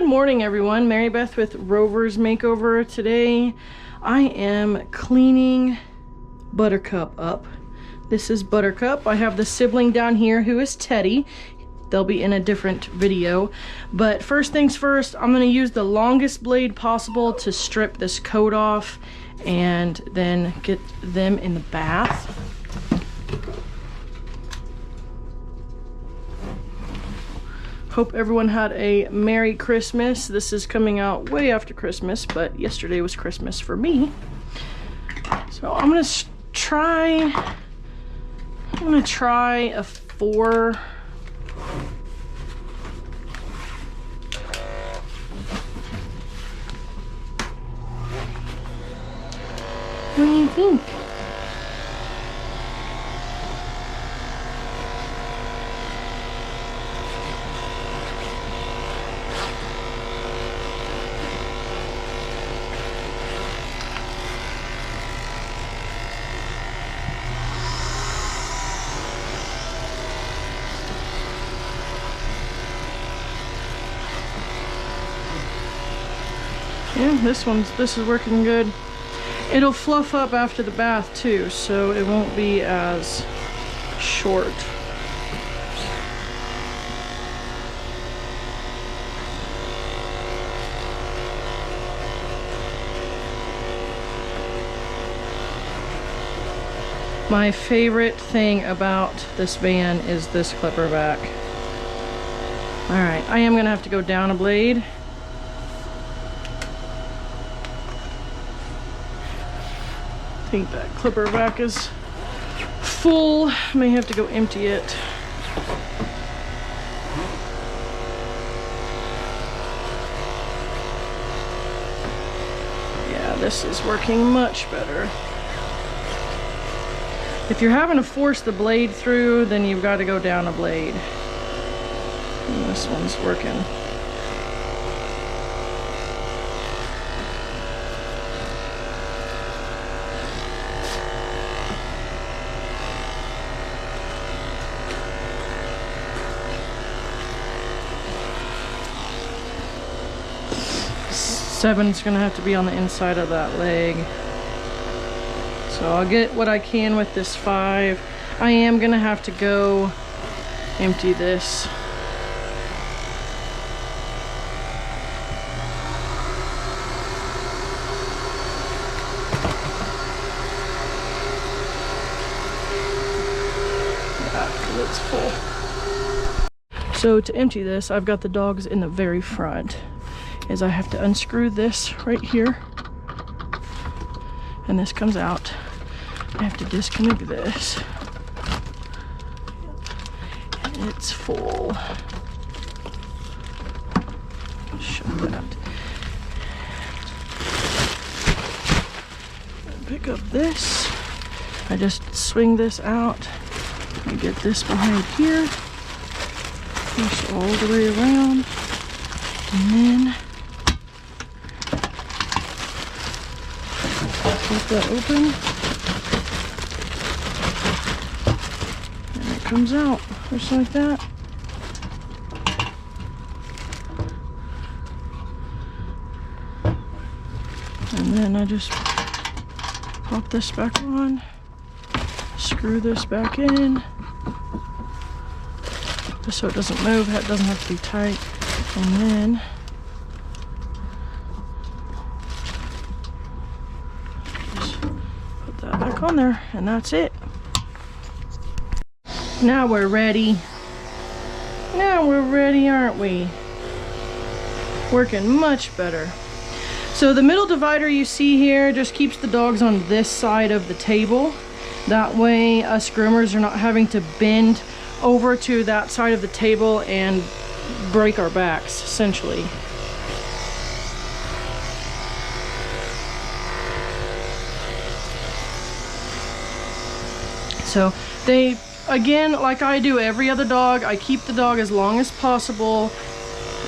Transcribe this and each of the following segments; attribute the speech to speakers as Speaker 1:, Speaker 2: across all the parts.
Speaker 1: Good morning, everyone. Marybeth with Rover's Makeover. Today I am cleaning Buttercup up. This is Buttercup. I have the sibling down here who is Teddy. They'll be in a different video. But first things first, I'm going to use the longest blade possible to strip this coat off and then get them in the bath. Hope everyone had a Merry Christmas. This is coming out way after Christmas, but yesterday was Christmas for me. So I'm gonna try a 4. What do you think? Yeah, this is working good. It'll fluff up after the bath too, so it won't be as short. My favorite thing about this van is this clipper back. Alright, I am gonna have to go down a blade. I think that clipper back is full. May have to go empty it. Yeah, this is working much better. If you're having to force the blade through, then you've got to go down a blade. And this one's working. Seven's gonna have to be on the inside of that leg. So I'll get what I can with this 5. I am gonna have to go empty this. Yeah, it's full. So to empty this, I've got the dogs in the very front. Is I have to unscrew this right here, and this comes out. I have to disconnect this, and it's full. Shut that. Pick up this. I just swing this out. I get this behind here. Push all the way around, and then flip that open, and it comes out just like that. And then I just pop this back on, screw this back in, just so it doesn't move. It doesn't have to be tight. And then back on there, and that's it. Now we're ready. Now we're ready, aren't we? Working much better. So the middle divider you see here just keeps the dogs on this side of the table. That way us groomers are not having to bend over to that side of the table and break our backs, essentially. So they, again, like I do every other dog, I keep the dog as long as possible,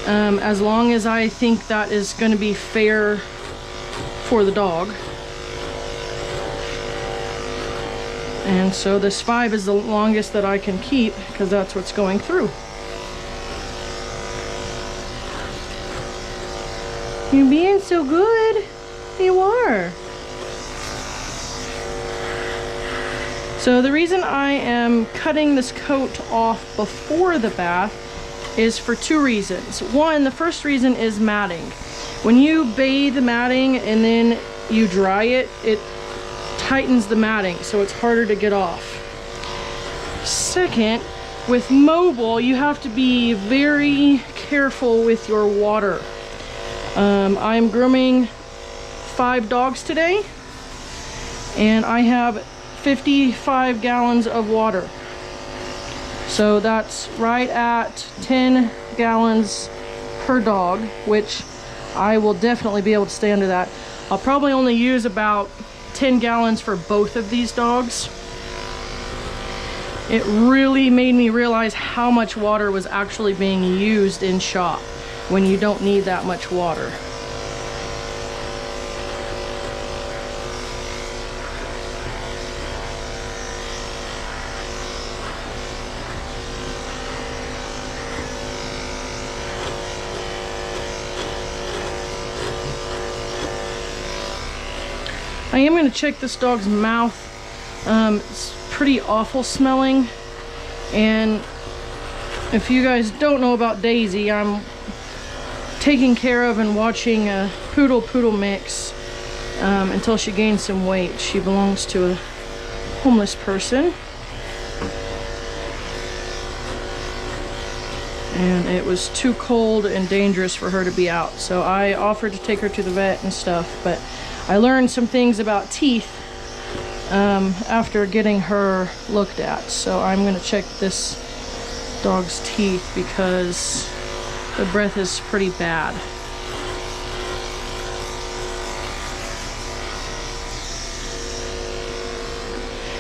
Speaker 1: as long as I think that is going to be fair for the dog. And so this 5 is the longest that I can keep because that's what's going through. You're being so good. You are. So the reason I am cutting this coat off before the bath is for two reasons. One, the first reason is matting. When you bathe matting and then you dry it, it tightens the matting, so it's harder to get off. Second, with mobile, you have to be very careful with your water. I'm grooming 5 dogs today, and I have 55 gallons of water. So that's right at 10 gallons per dog, which I will definitely be able to stay under that. I'll probably only use about 10 gallons for both of these dogs. It really made me realize how much water was actually being used in shop when you don't need that much water. I am going to check this dog's mouth. It's pretty awful smelling, and if you guys don't know about Daisy, I'm taking care of and watching a poodle mix until she gains some weight. She belongs to a homeless person, and it was too cold and dangerous for her to be out, so I offered to take her to the vet and stuff. But I learned some things about teeth after getting her looked at, so I'm going to check this dog's teeth because the breath is pretty bad.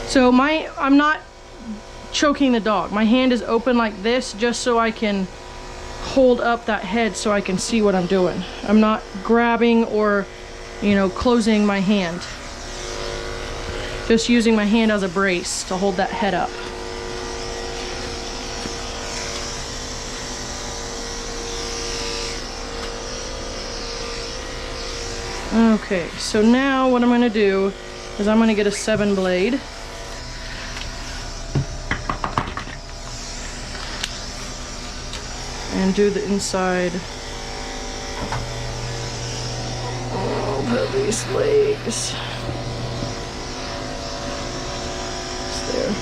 Speaker 1: So I'm not choking the dog. My hand is open like this just so I can hold up that head so I can see what I'm doing. I'm not grabbing or, you know, closing my hand. Just using my hand as a brace to hold that head up. Okay, so now what I'm going to do is I'm going to get a 7 blade. And do the inside of these legs. They're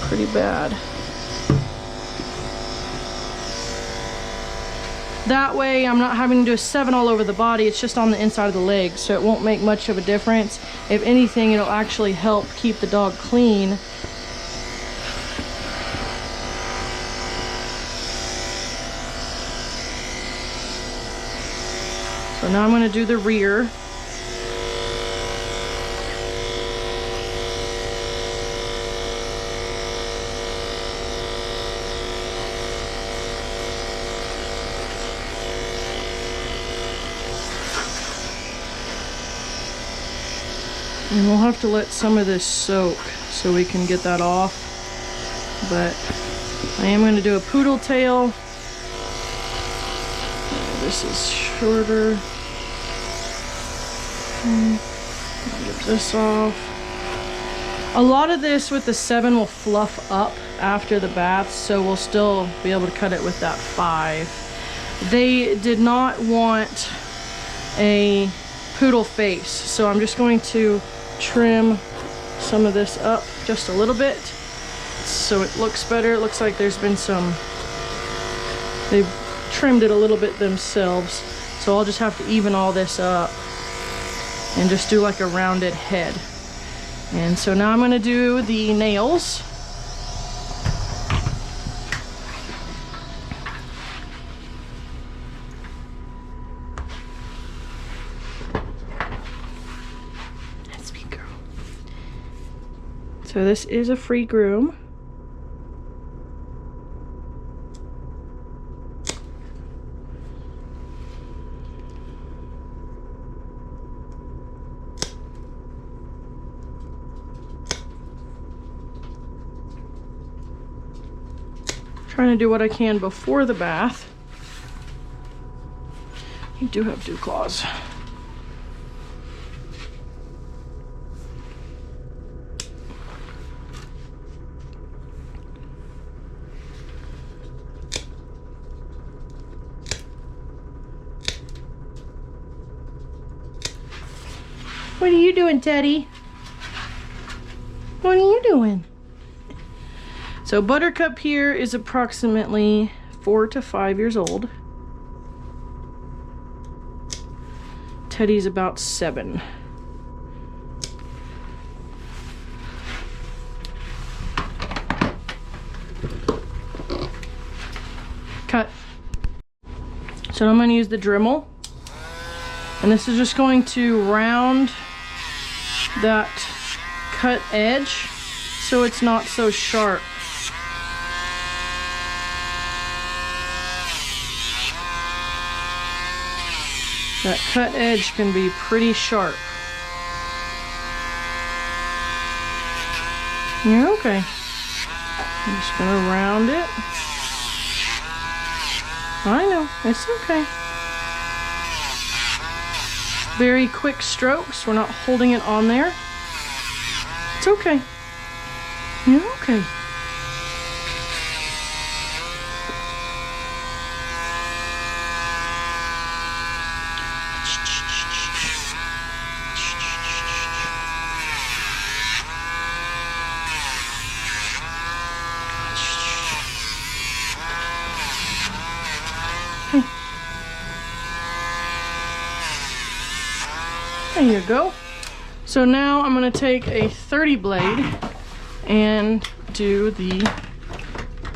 Speaker 1: pretty bad. That way I'm not having to do a 7 all over the body, it's just on the inside of the legs, so it won't make much of a difference. If anything, it'll actually help keep the dog clean. So now I'm going to do the rear. And we'll have to let some of this soak so we can get that off. But I am going to do a poodle tail. This is shorter. Get this off. A lot of this with the 7 will fluff up after the bath, so we'll still be able to cut it with that 5. They did not want a poodle face, so I'm just going to trim some of this up just a little bit so it looks better. It looks like there's been some, they've trimmed it a little bit themselves, so I'll just have to even all this up and just do like a rounded head. And so now I'm going to do the nails. Sweet girl. So this is a free groom. Trying to do what I can before the bath. You do have dew claws. What are you doing, Teddy? What are you doing? So Buttercup here is approximately 4 to 5 years old. Teddy's about 7. Cut. So I'm going to use the Dremel. And this is just going to round that cut edge so it's not so sharp. That cut edge can be pretty sharp. You're okay. I'm just gonna round it. I know, it's okay. Very quick strokes. We're not holding it on there. It's okay. You're okay. There you go. So now I'm going to take a 30 blade and do the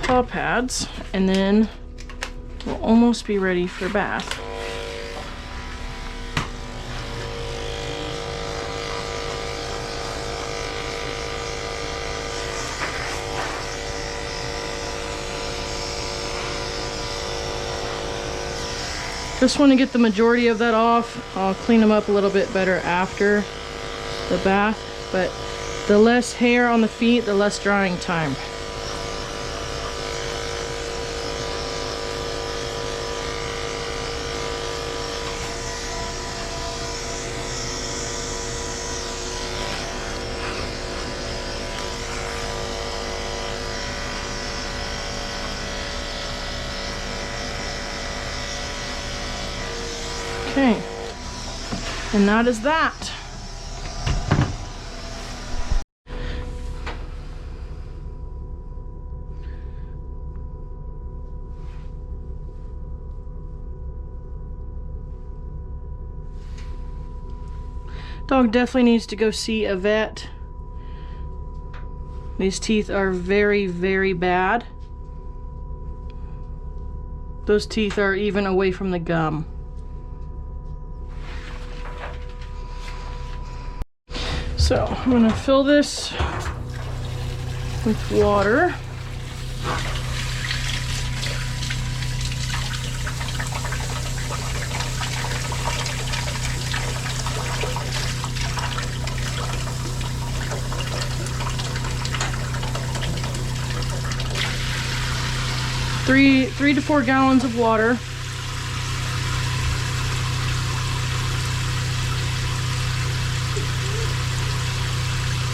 Speaker 1: paw pads, and then we'll almost be ready for bath. Just want to get the majority of that off. I'll clean them up a little bit better after the bath, but the less hair on the feet, the less drying time. Okay, and that is that. Dog definitely needs to go see a vet. These teeth are very, very bad. Those teeth are even away from the gum. So I'm going to fill this with water. Three to 4 gallons of water.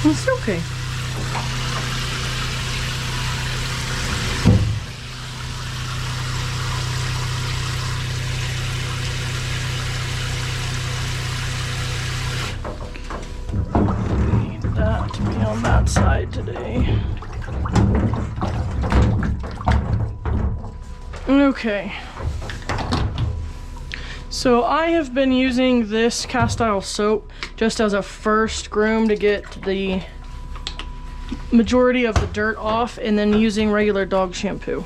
Speaker 1: It's okay. Need that to be on that side today. Okay. So I have been using this cast iron soap just as a first groom to get the majority of the dirt off, and then using regular dog shampoo.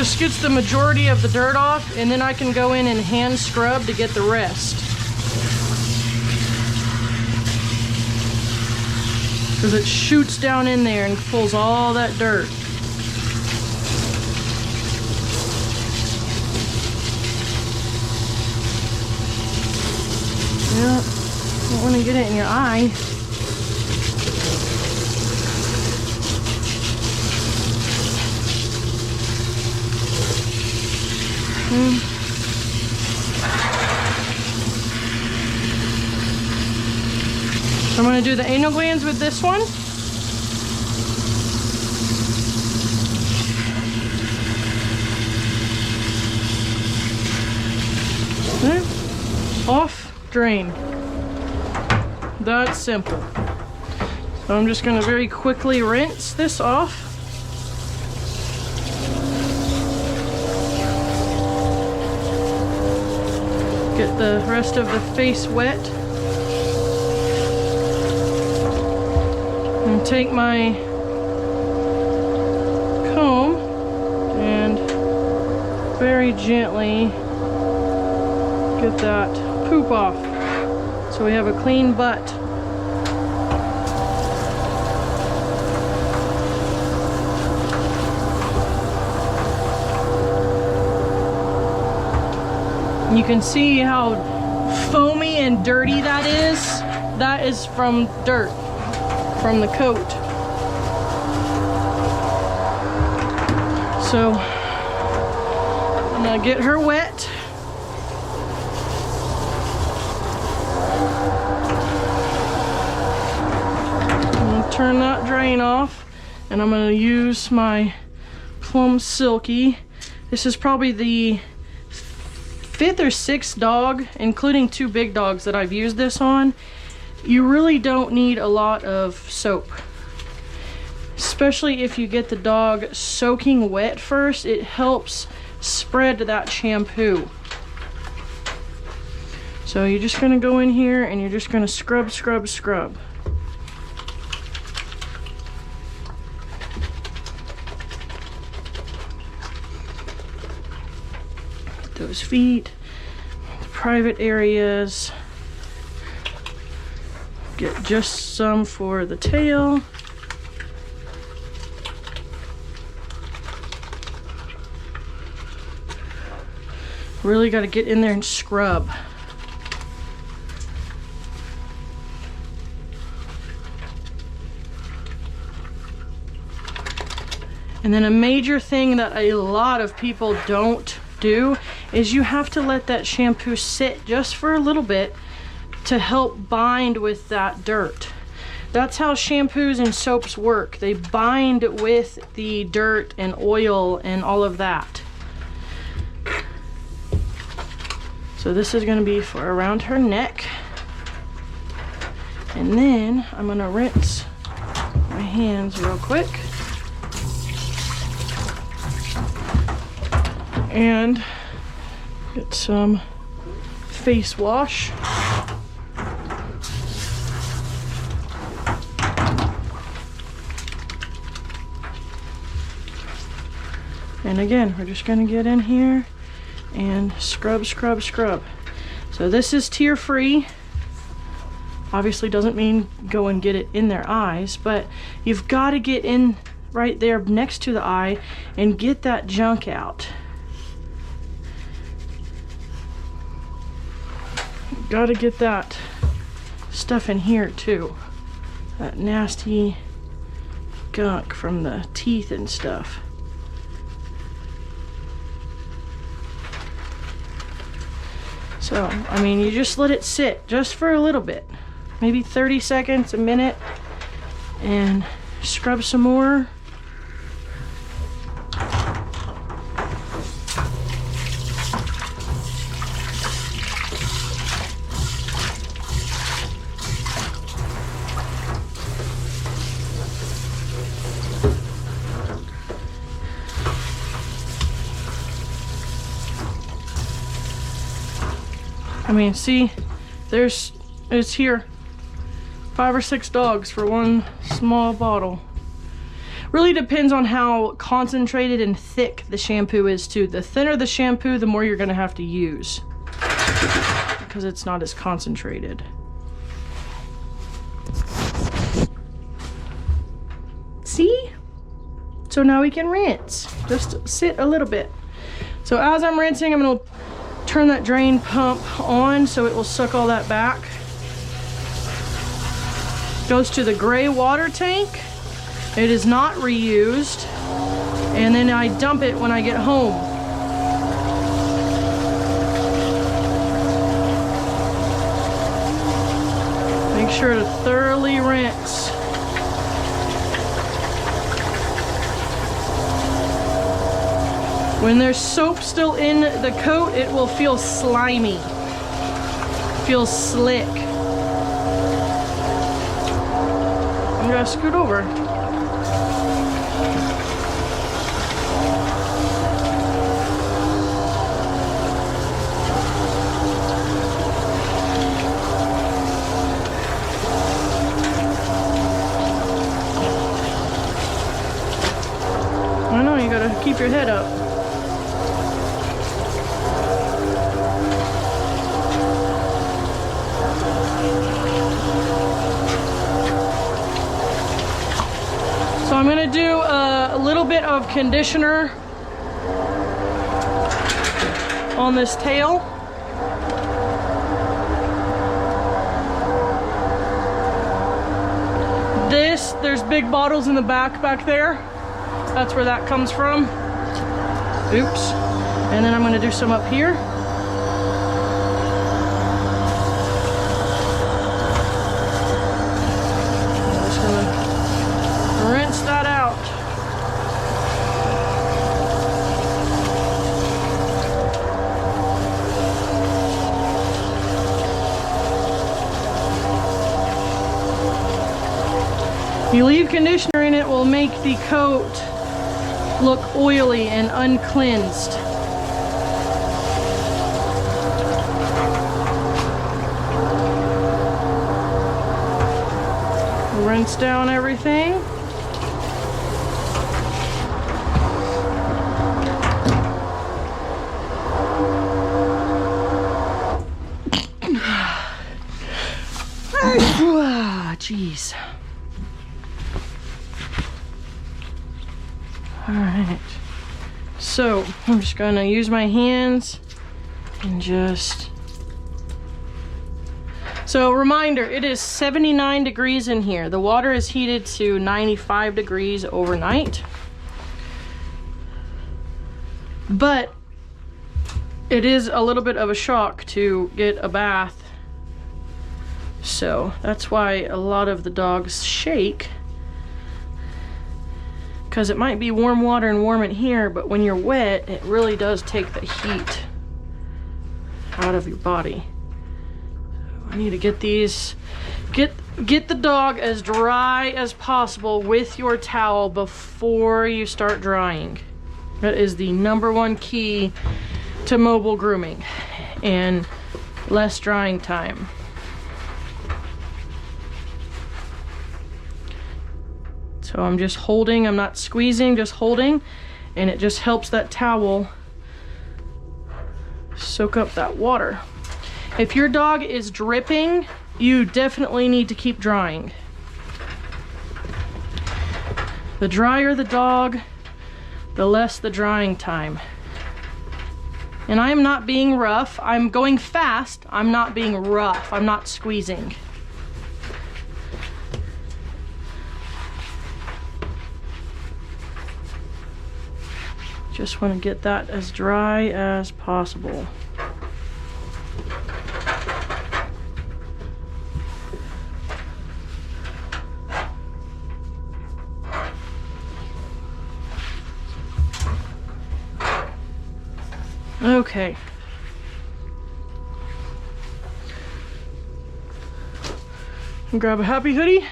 Speaker 1: Just gets the majority of the dirt off, and then I can go in and hand scrub to get the rest. Because it shoots down in there and pulls all that dirt. Yeah, don't want to get it in your eye. So I'm going to do the anal glands with this one. Okay. Off, drain. That's simple. So I'm just going to very quickly rinse this off. Get the rest of the face wet. And take my comb and very gently get that poop off. So we have a clean butt. You can see how foamy and dirty that is. That is from dirt, from the coat. So I'm gonna get her wet. I'm gonna turn that drain off, and I'm gonna use my Plum Silky. This is probably the 5th or 6th dog, including 2 big dogs that I've used this on. You really don't need a lot of soap, especially if you get the dog soaking wet first. It helps spread that shampoo. So you're just gonna go in here and you're just gonna scrub, scrub, scrub. Those feet, the private areas. Get just some for the tail. Really got to get in there and scrub. And then a major thing that a lot of people don't do is you have to let that shampoo sit just for a little bit to help bind with that dirt. That's how shampoos and soaps work. They bind with the dirt and oil and all of that. So this is going to be for around her neck. And then I'm going to rinse my hands real quick. And get some face wash. And again, we're just gonna get in here and scrub, scrub, scrub. So this is tear free. Obviously doesn't mean go and get it in their eyes, but you've got to get in right there next to the eye and get that junk out. Got to get that stuff in here too. That nasty gunk from the teeth and stuff. So, I mean, you just let it sit just for a little bit. Maybe 30 seconds, a minute, and scrub some more. I mean, see, it's here. 5 or 6 dogs for one small bottle. Really depends on how concentrated and thick the shampoo is too. The thinner the shampoo, the more you're gonna have to use because it's not as concentrated. See? So now we can rinse. Just sit a little bit. So as I'm rinsing, I'm gonna turn that drain pump on so it will suck all that back. Goes to the gray water tank. It is not reused. And then I dump it when I get home. Make sure to thoroughly rinse. When there's soap still in the coat, it will feel slimy. Feels slick. I'm gonna scoot over. I know, you gotta keep your head up. So I'm gonna do a little bit of conditioner on this tail. There's big bottles in the back there. That's where that comes from. Oops. And then I'm gonna do some up here. I'm just gonna rinse that out. If you leave conditioner in, it will make the coat look oily and uncleansed. Rinse down everything. Jeez. All right. So I'm just gonna use my hands and just. So reminder, it is 79 degrees in here. The water is heated to 95 degrees overnight. But it is a little bit of a shock to get a bath. So that's why a lot of the dogs shake. Because it might be warm water and warm in here, but when you're wet, it really does take the heat out of your body. I need to get these, get the dog as dry as possible with your towel before you start drying. That is the #1 key to mobile grooming and less drying time. So I'm just holding, I'm not squeezing, just holding, and it just helps that towel soak up that water. If your dog is dripping, you definitely need to keep drying. The drier the dog, the less the drying time. And I'm not being rough, I'm going fast, I'm not being rough, I'm not squeezing. Just want to get that as dry as possible. Okay. Grab a happy hoodie.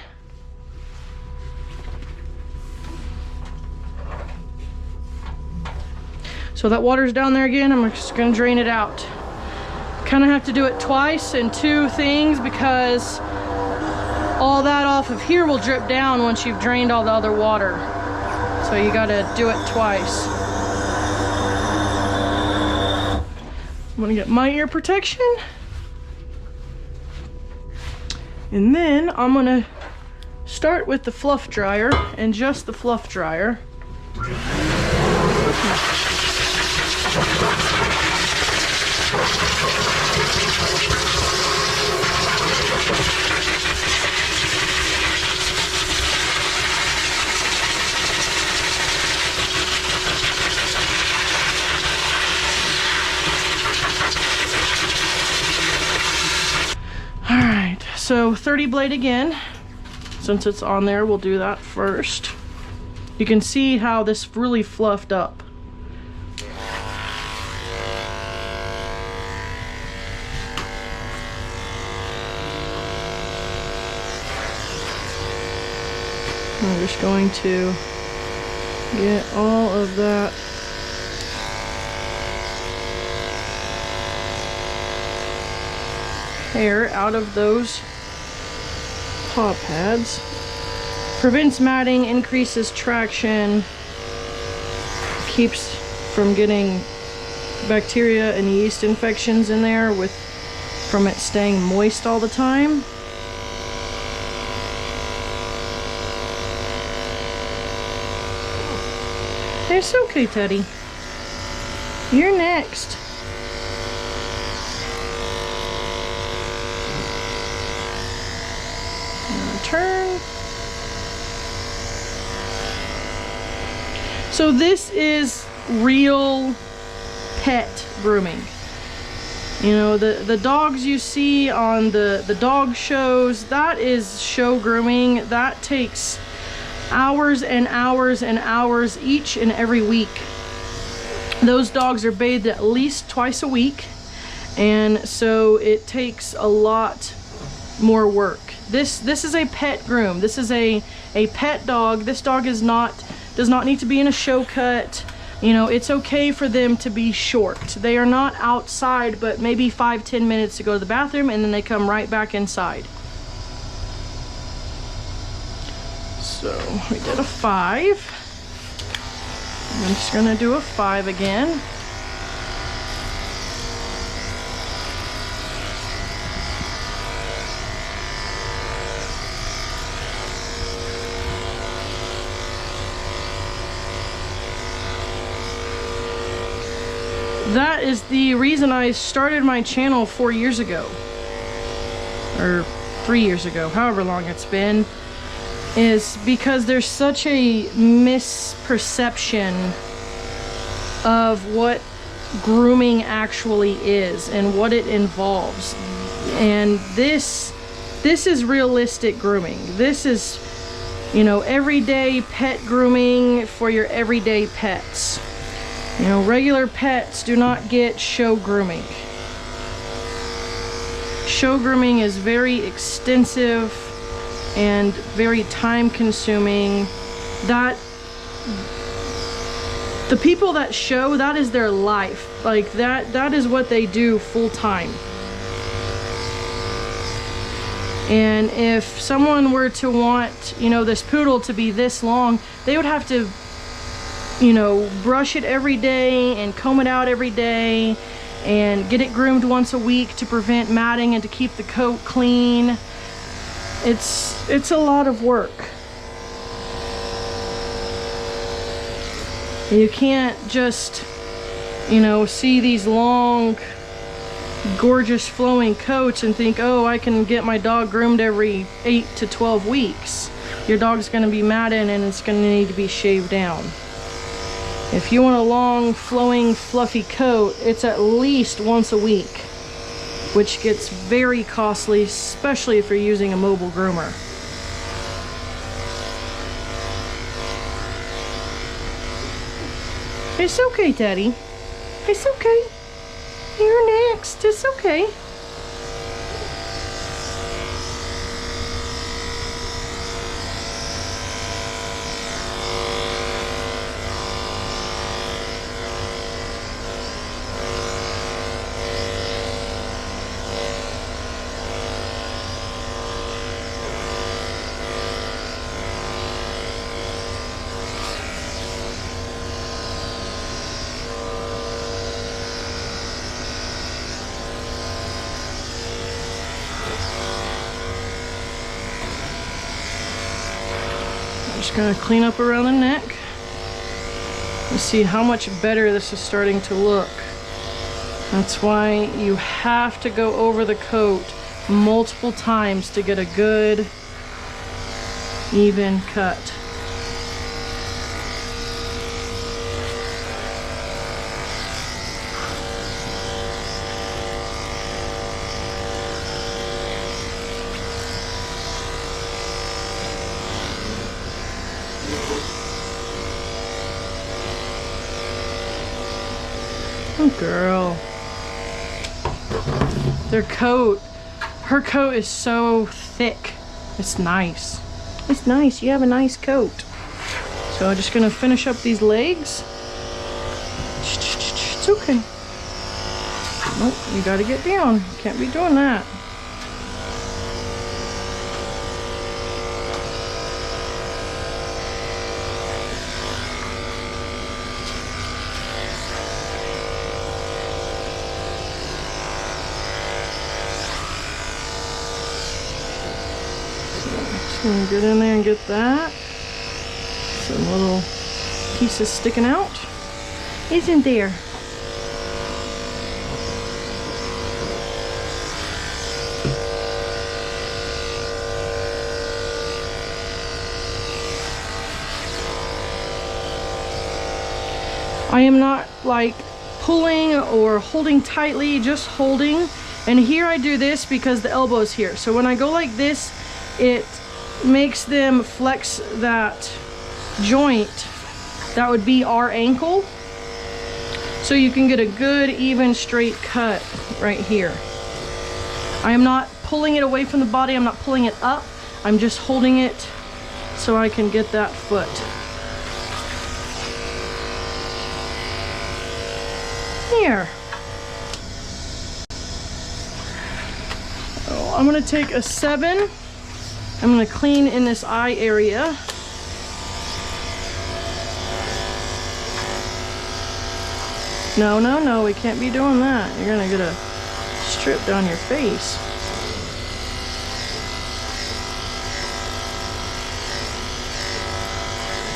Speaker 1: So that water's down there again, I'm just gonna drain it out. Kind of have to do it twice in 2 things because all that off of here will drip down once you've drained all the other water. so you gotta do it twice. I'm gonna get my ear protection. And then I'm gonna start with the fluff dryer and just the fluff dryer. Alright, so 30 blade again. Since it's on there, we'll do that first. You can see how this really fluffed up. I'm just going to get all of that hair out of those paw pads. Prevents matting, increases traction, keeps from getting bacteria and yeast infections in there from it staying moist all the time. It's okay, Teddy. You're next. Turn. So this is real pet grooming. You know, the dogs you see on the dog shows, that is show grooming. That takes hours and hours and hours each and every week. Those dogs are bathed at least twice a week, and so it takes a lot more work. This is a pet groom. This is a pet dog. This dog does not need to be in a show cut. You know, it's okay for them to be short. They are not outside but maybe 5-10 minutes to go to the bathroom, and then they come right back inside. So we did a 5. I'm just gonna do a 5 again. That is the reason I started my channel 4 years ago, or 3 years ago, however long it's been, is because there's such a misperception of what grooming actually is and what it involves. And this is realistic grooming. This is, you know, everyday pet grooming for your everyday pets. You know, regular pets do not get show grooming. Show grooming is very extensive and very time consuming. That the people that show, that is their life. Like that is what they do full time. And if someone were to want, you know, this poodle to be this long, they would have to, you know, brush it every day and comb it out every day and get it groomed once a week to prevent matting and to keep the coat clean. It's a lot of work. You can't just, you know, see these long, gorgeous flowing coats and think, oh, I can get my dog groomed every 8 to 12 weeks. Your dog's going to be matted and it's going to need to be shaved down. If you want a long, flowing, fluffy coat, it's at least once a week, which gets very costly, especially if you're using a mobile groomer. It's okay, Daddy. It's okay. You're next. It's okay. Just gonna clean up around the neck. You see how much better this is starting to look. That's why you have to go over the coat multiple times to get a good, even cut. Oh, girl. Their coat, her coat is so thick. It's nice. It's nice. You have a nice coat. So I'm just gonna finish up these legs. It's okay. Nope, you gotta get down. Can't be doing that. And get in there and get that. Some little pieces sticking out. Isn't there? I am not like pulling or holding tightly, just holding. And here I do this because the elbow is here. So when I go like this, it makes them flex that joint that would be our ankle, so you can get a good even straight cut right here. I am not pulling it away from the body, I'm not pulling it up, I'm just holding it so I can get that foot. Here. So I'm gonna take a 7. I'm gonna clean in this eye area. No, no, no, we can't be doing that. You're gonna get a strip down your face.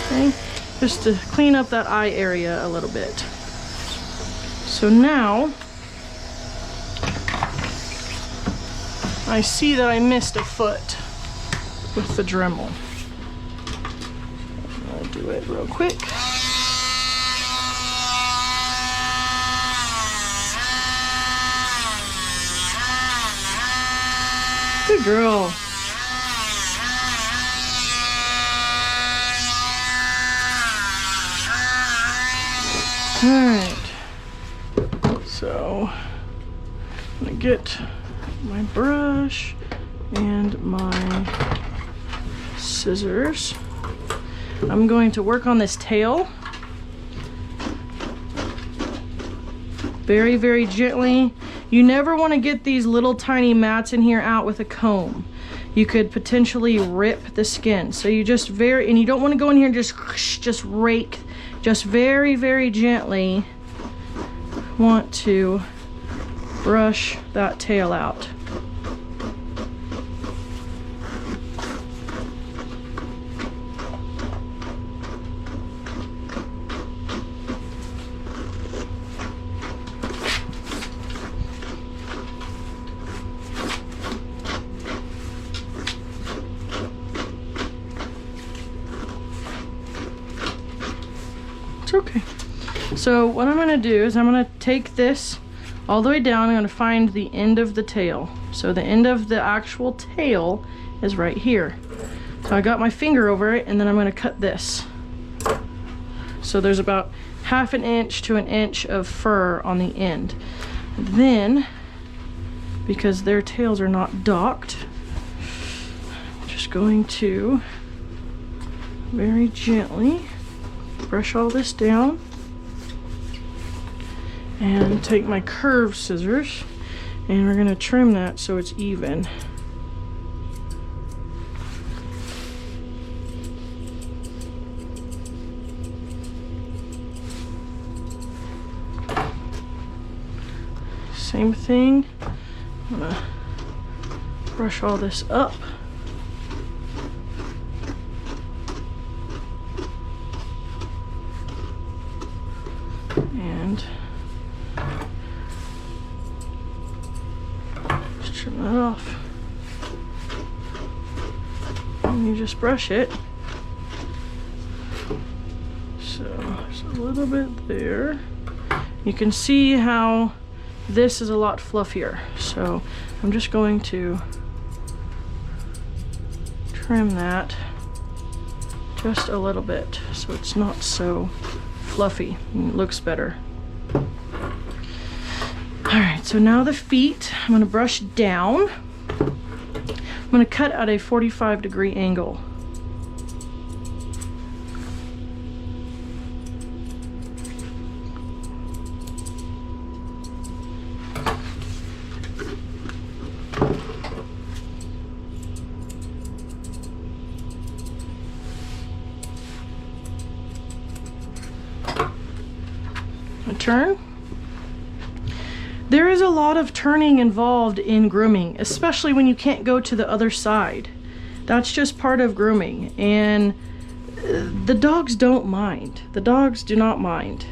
Speaker 1: Okay, just to clean up that eye area a little bit. So now, I see that I missed a foot with the Dremel. I'll do it real quick. Good girl. Alright. So, I'm gonna get my brush and my scissors. I'm going to work on this tail very, very gently. You never want to get these little tiny mats in here out with a comb. You could potentially rip the skin. So you just and you don't want to go in here and just rake, just very, very gently want to brush that tail out. Okay, so what I'm going to do is I'm going to take this all the way down. I'm going to find the end of the tail. So the end of the actual tail is right here. So I got my finger over it, and then I'm going to cut this. So there's about 1/2 inch to 1 inch of fur on the end. Then, because their tails are not docked, I'm just going to very gently brush all this down and take my curved scissors, and we're going to trim that so it's even. Same thing. I'm going to brush all this up. And just trim that off. And you just brush it. So there's a little bit there. You can see how this is a lot fluffier. So I'm just going to trim that just a little bit so it's not so fluffy and it looks better. Alright, so now the feet, I'm going to brush down. I'm going to cut at a 45-degree angle. Turn. There is a lot of turning involved in grooming, especially when you can't go to the other side. That's just part of grooming, and the dogs don't mind. The dogs do not mind.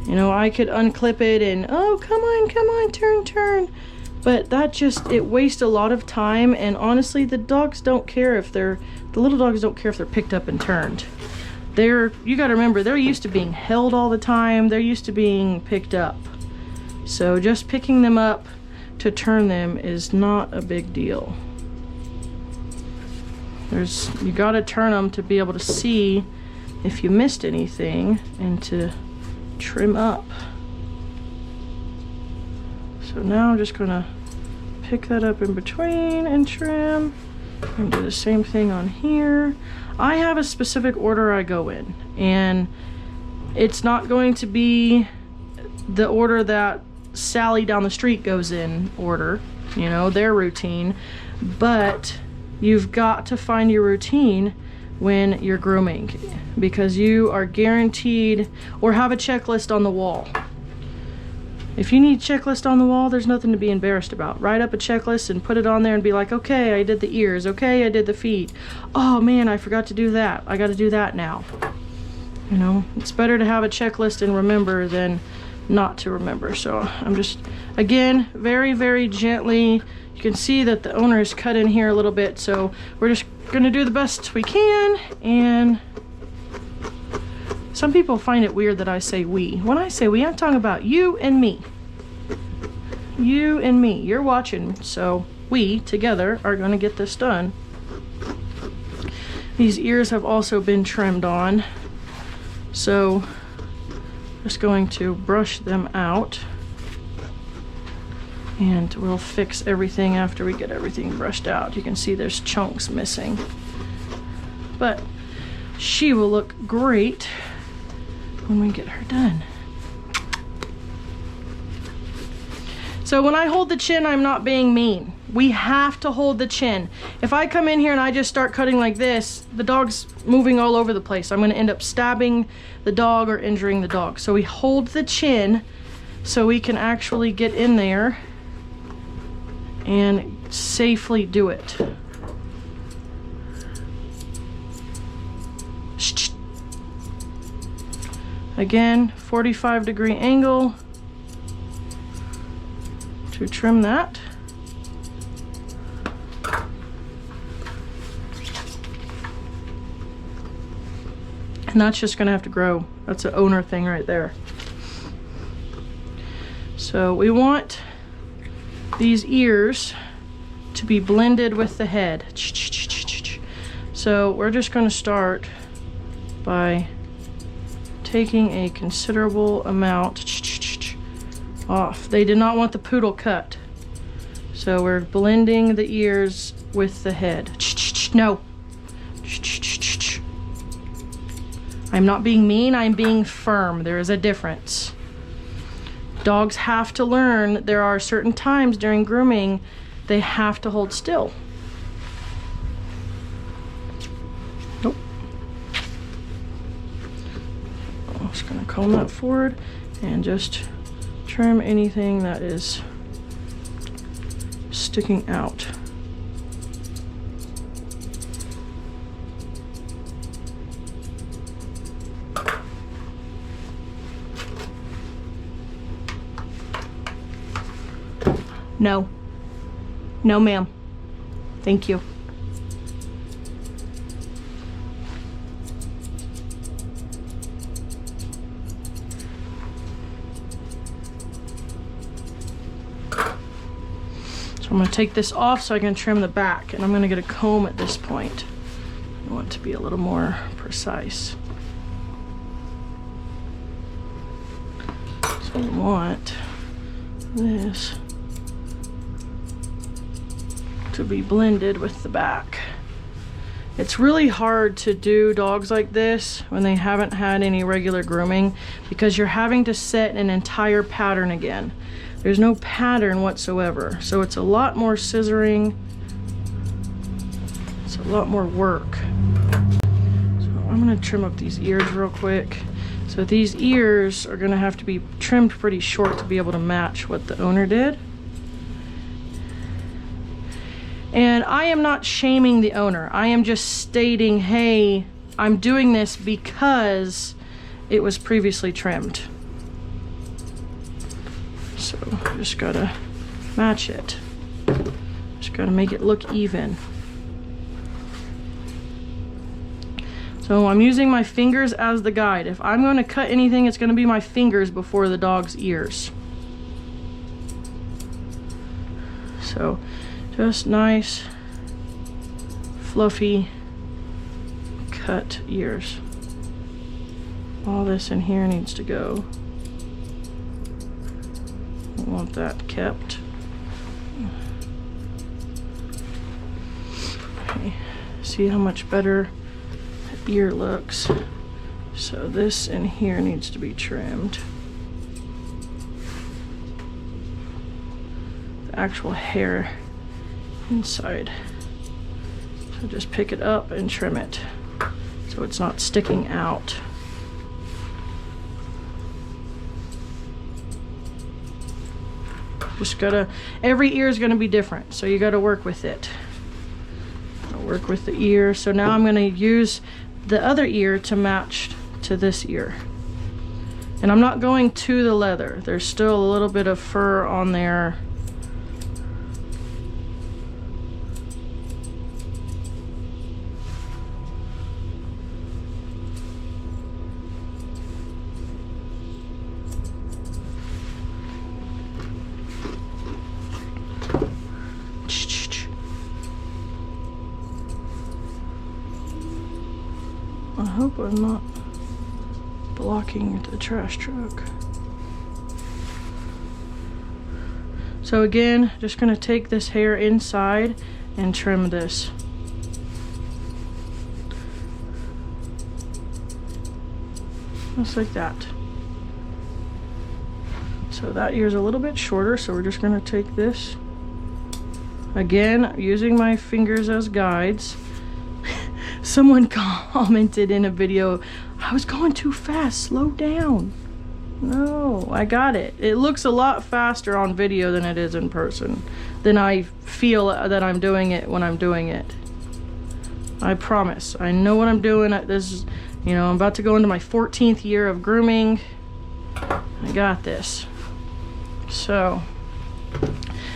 Speaker 1: You know, I could unclip it and, oh, come on, turn. But that just, it wastes a lot of time, and honestly, the dogs don't care if the little dogs don't care if they're picked up and turned. You gotta remember, they're used to being held all the time. They're used to being picked up. So just picking them up to turn them is not a big deal. You gotta turn them to be able to see if you missed anything and to trim up. So now I'm just gonna pick that up in between and trim. And do the same thing on here. I have a specific order I go in, and it's not going to be the order that Sally down the street goes in order, you know, their routine, but you've got to find your routine when you're grooming, because you are guaranteed, or have a checklist on the wall. If you need a checklist on the wall, there's nothing to be embarrassed about. Write up a checklist and put it on there and be like, okay, I did the ears. Okay, I did the feet. Oh man, I forgot to do that. I got to do that now. You know, it's better to have a checklist and remember than not to remember. So I'm just, again, very, very gently. You can see that the owner is cut in here a little bit. So we're just going to do the best we can. And some people find it weird that I say we. When I say we, I'm talking about you and me. You and me. You're watching, so we together are going to get this done. These ears have also been trimmed on, so just going to brush them out, and we'll fix everything after we get everything brushed out. You can see there's chunks missing, but she will look great when we get her done. So when I hold the chin, I'm not being mean. We have to hold the chin. If I come in here and I just start cutting like this, the dog's moving all over the place. I'm going to end up stabbing the dog or injuring the dog. So we hold the chin so we can actually get in there and safely do it. Again, 45-degree angle to trim that. And that's just gonna have to grow. That's an owner thing right there. So we want these ears to be blended with the head. So we're just gonna start by taking a considerable amount off. They did not want the poodle cut. So we're blending the ears with the head. No. I'm not being mean, I'm being firm. There is a difference. Dogs have to learn there are certain times during grooming they have to hold still. Nope. I'm just gonna comb that forward and just trim anything that is sticking out. No. No, ma'am. Thank you. I'm going to take this off so I can trim the back, and I'm going to get a comb at this point. I want it to be a little more precise. So I want this to be blended with the back. It's really hard to do dogs like this when they haven't had any regular grooming, because you're having to set an entire pattern again. There's no pattern whatsoever, so it's a lot more scissoring. It's a lot more work. So I'm gonna trim up these ears real quick. So these ears are gonna have to be trimmed pretty short to be able to match what the owner did. And I am not shaming the owner. I am just stating, hey, I'm doing this because it was previously trimmed. So just gotta match it. Just gotta make it look even. So I'm using my fingers as the guide. If I'm gonna cut anything, it's gonna be my fingers before the dog's ears. So just nice, fluffy cut ears. All this in here needs to go. I want that kept. Okay. See how much better the ear looks. So this in here needs to be trimmed. The actual hair inside. So just pick it up and trim it so it's not sticking out. Just gotta, every ear is gonna be different, so you gotta work with it. I'll work with the ear. So now I'm gonna use the other ear to match to this ear. And I'm not going to the leather. There's still a little bit of fur on there. I hope I'm not blocking the trash truck. So again, just gonna take this hair inside and trim this. Just like that. So that ear's a little bit shorter, so we're just gonna take this. Again, using my fingers as guides. Someone commented in a video, I was going too fast, slow down. No, I got it. It looks a lot faster on video than it is in person. Than I feel that I'm doing it when I'm doing it. I promise. I know what I'm doing. This is, you know, I'm about to go into my 14th year of grooming. I got this. So,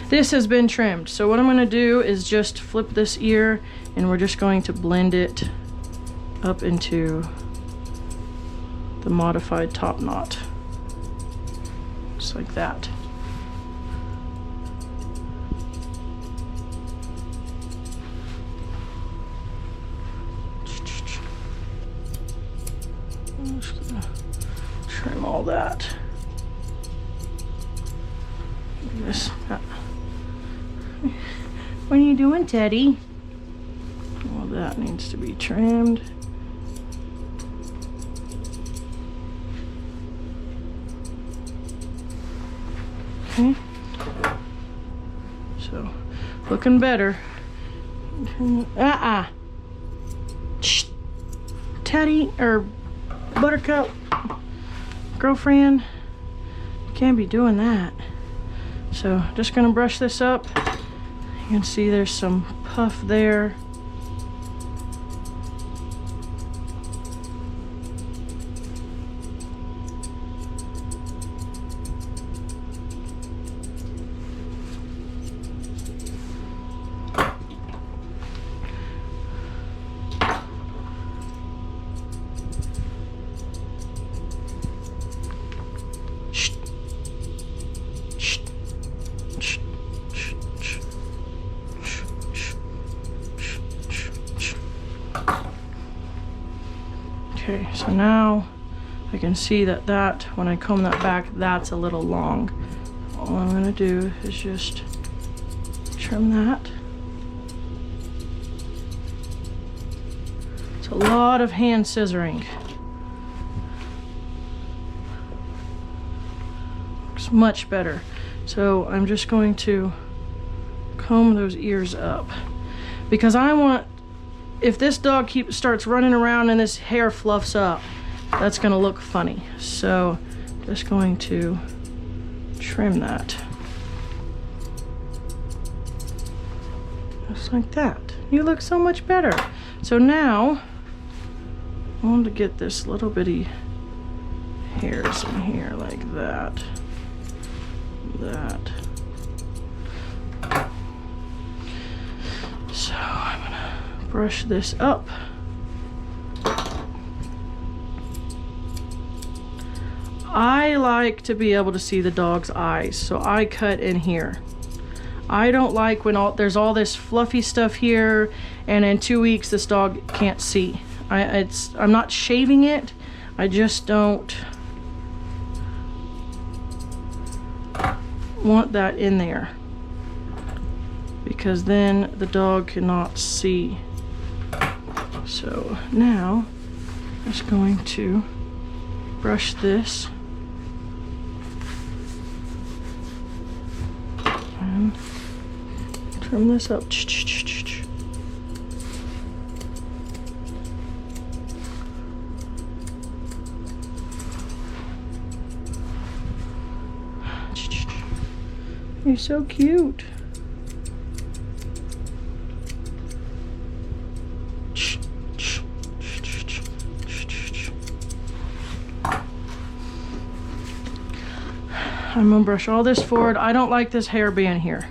Speaker 1: this has been trimmed. So what I'm gonna do is just flip this ear and we're just going to blend it up into the modified top knot. Just like that. I'm just gonna trim all that. What are you doing, Teddy? All that needs to be trimmed. Okay. So, looking better. Shh. Teddy, or Buttercup, girlfriend, you can't be doing that. So, just gonna brush this up. You can see there's some puff there. So now I can see that when I comb that back, that's a little long. All I'm gonna do is just trim that. It's a lot of hand scissoring. Looks much better. So I'm just going to comb those ears up, because I want, if this dog starts running around and this hair fluffs up, that's gonna look funny. So just going to trim that. Just like that. You look so much better. So now I want to get this little bitty hairs in here like that. That. So I'm gonna brush this up. I like to be able to see the dog's eyes, so I cut in here. I don't like when there's all this fluffy stuff here, and in 2 weeks this dog can't see. I'm not shaving it, I just don't want that in there, because then the dog cannot see. So now I'm just going to brush this and trim this up. You're so cute. I'm gonna brush all this forward. I don't like this hair being here,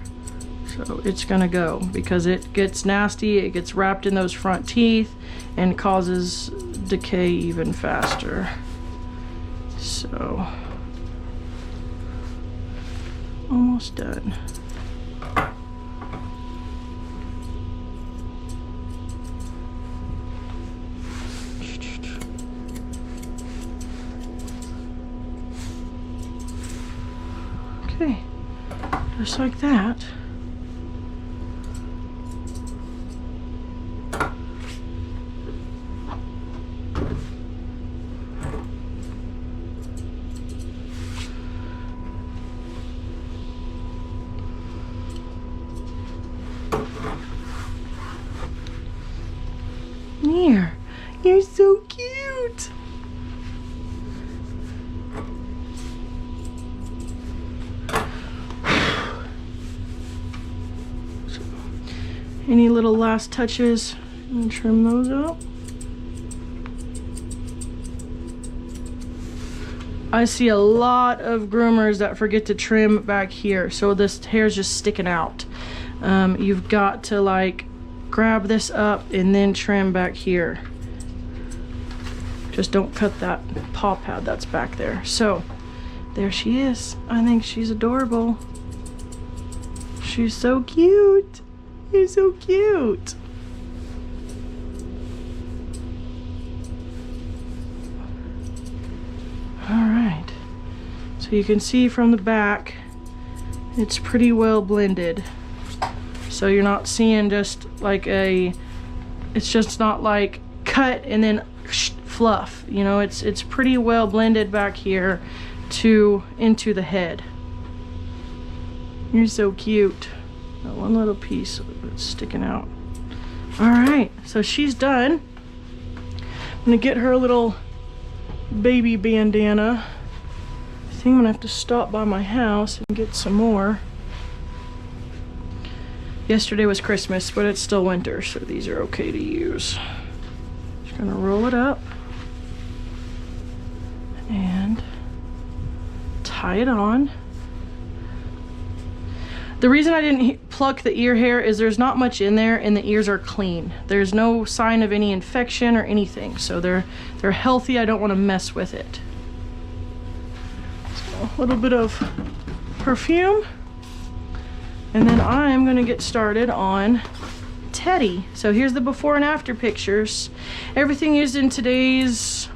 Speaker 1: so it's gonna go, because it gets nasty, it gets wrapped in those front teeth and causes decay even faster. So almost done. Okay, just like that. Here, you're so cute. Any little last touches, and trim those up. I see a lot of groomers that forget to trim back here, so this hair's just sticking out. You've got to like grab this up and then trim back here. Just don't cut that paw pad that's back there. So there she is. I think she's adorable. She's so cute. You're so cute. All right, so you can see from the back it's pretty well blended, so you're not seeing just like it's just not like cut and then fluff, you know. It's pretty well blended back here into the head. You're so cute. That one little piece that's sticking out. All right, so she's done. I'm gonna get her a little baby bandana. I think I'm gonna have to stop by my house and get some more. Yesterday was Christmas, but it's still winter, so these are okay to use. Just gonna roll it up and tie it on. The reason I didn't pluck the ear hair is there's not much in there and the ears are clean. There's no sign of any infection or anything, so they're healthy. I don't want to mess with it. So a little bit of perfume, and then I'm going to get started on Teddy. So here's the before and after pictures. Everything used in today's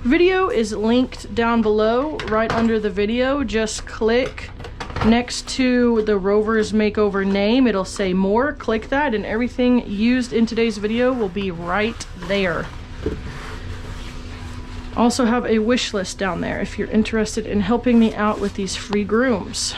Speaker 1: Video is linked down below, right under the video. Just click next to the Rover's Makeover name. It'll say more. Click that and everything used in today's video will be right there. Also have a wish list down there if you're interested in helping me out with these free grooms.